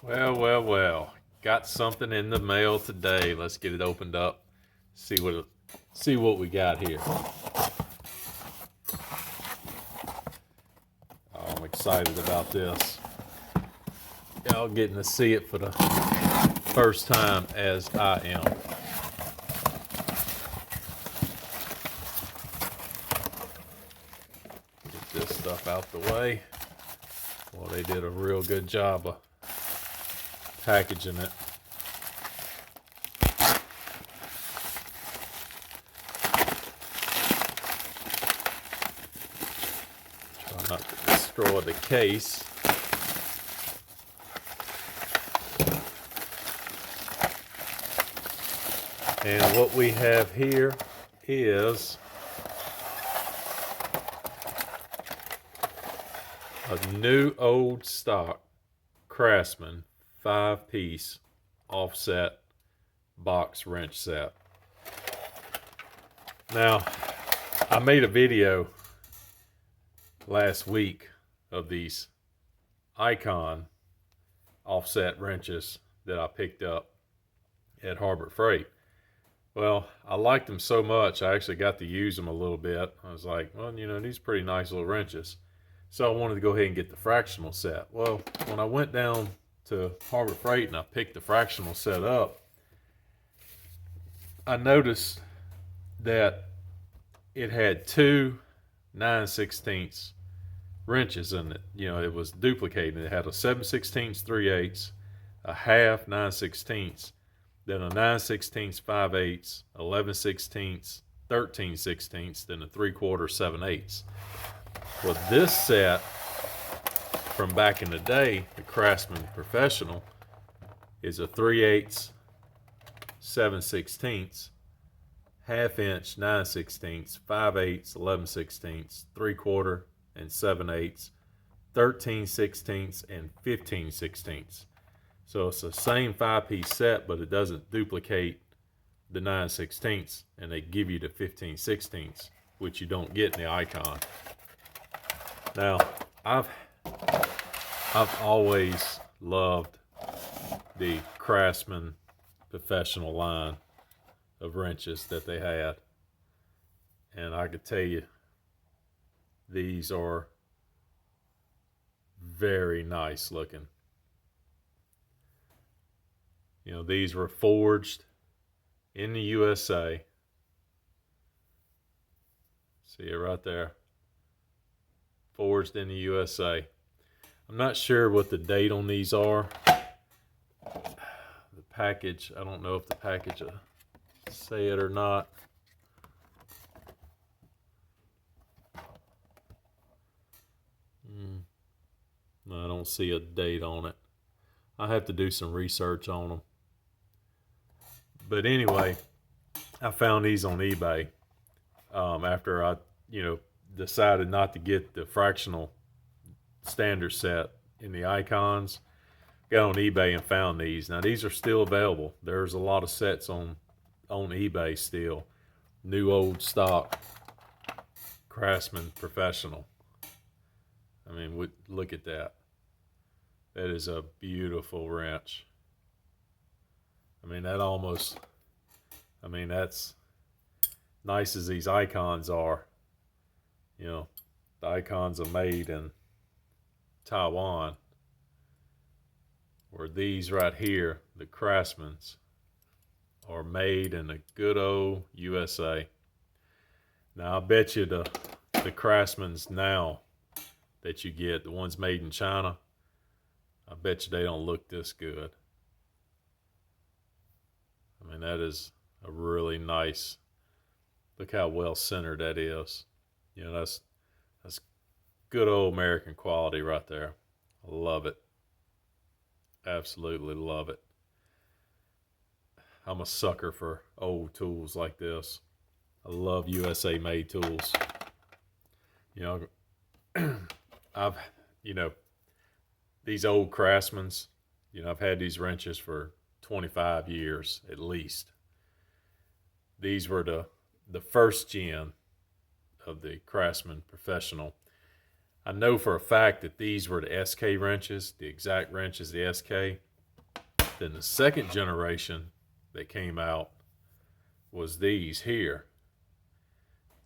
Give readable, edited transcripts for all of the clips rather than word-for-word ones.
Well. Got something in the mail today. Let's get it opened up. See what we got here. Oh, I'm excited about this. Y'all getting to see it for the first time as I am. Get this stuff out the way. Well, they did a real good job of packaging it. Try not to destroy the case. And what we have here is a new old stock Craftsman 5-piece offset box wrench set. Now, I made a video last week of these Icon offset wrenches that I picked up at Harbor Freight. Well, I liked them so much, I actually got to use them a little bit. I was like, well, you know, these are pretty nice little wrenches. So I wanted to go ahead and get the fractional set. Well, when I went down to Harbor Freight and I picked the fractional set up, I noticed that it had two 9/16 wrenches in it. You know, it was duplicated. It had a 7/16 3/8, a half 9/16, then a 9/16 5/8, 11/16, 13/16, then a 3/4 7/8. Well, this set from back in the day, the Craftsman Professional, is a 3/8, 7/16, half-inch 9/16, 5/8, 11/16, 3/4 and 7/8, 13/16, and 15/16. So it's the same 5-piece set, but it doesn't duplicate the 9/16, and they give you the 15/16, which you don't get in the Icon. Now, I've always loved the Craftsman Professional line of wrenches that they had, and I could tell you these are very nice looking. You know, these were forged in the USA. See it right there. Forged in the USA. I'm not sure what the date on these are. The package, I don't know if the package will say it or not. No, I don't see a date on it. I have to do some research on them. But anyway, I found these on eBay after I, decided not to get the fractional standard set in the Icons. Got on eBay and found these. Now these are still available. There's a lot of sets on eBay still. New old stock Craftsman Professional. I mean, look at that. That is a beautiful wrench. I mean, that's nice as these Icons are. You know, the Icons are made in Taiwan, where these right here, the Craftsmans, are made in the good old USA. Now, I bet you the Craftsmans now that you get, the ones made in China, I bet you they don't look this good. I mean, that is a really nice, look how well centered that is. You know, that's good old American quality right there. I love it. Absolutely love it. I'm a sucker for old tools like this. I love USA made tools. You know, these old Craftsmans, I've had these wrenches for 25 years at least. These were the first gen of the Craftsman Professional. I know for a fact that these were the SK wrenches, the exact wrench is the SK. Then the second generation that came out was these here.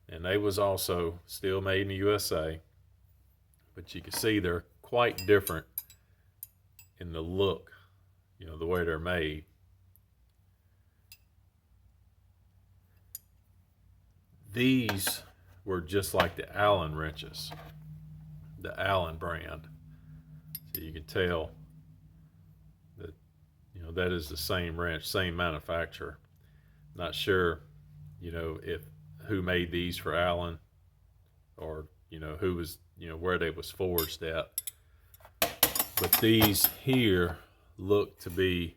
And they was also still made in the USA. But you can see they're quite different in the look, you know, the way they're made. These were just like the Allen wrenches, the Allen brand. So you can tell that, you know, that is the same wrench, same manufacturer. Not sure, you know, who made these for Allen, or, you know, who was, you know, where they was forged at. But these here look to be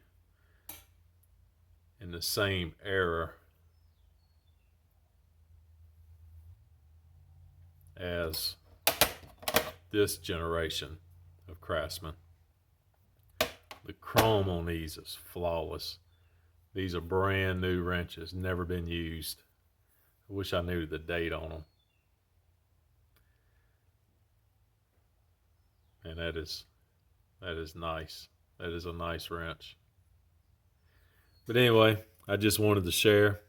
in the same era as this generation of Craftsman. The chrome on these is flawless. These are brand new wrenches, never been used. I wish I knew the date on them. And that is nice. That is a nice wrench. But anyway, I just wanted to share.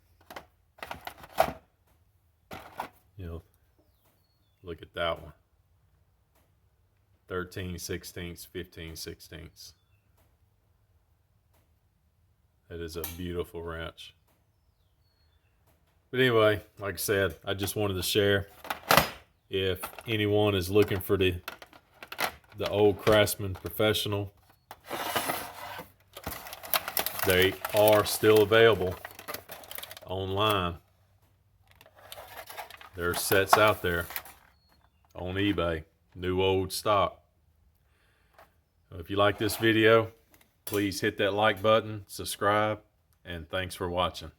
You know, look at that one. 13/16, 15/16. That is a beautiful wrench. But anyway, like I said, I just wanted to share. If anyone is looking for the old Craftsman Professional, they are still available online. There's sets out there on eBay, new old stock. If you like this video, please hit that like button, subscribe, and thanks for watching.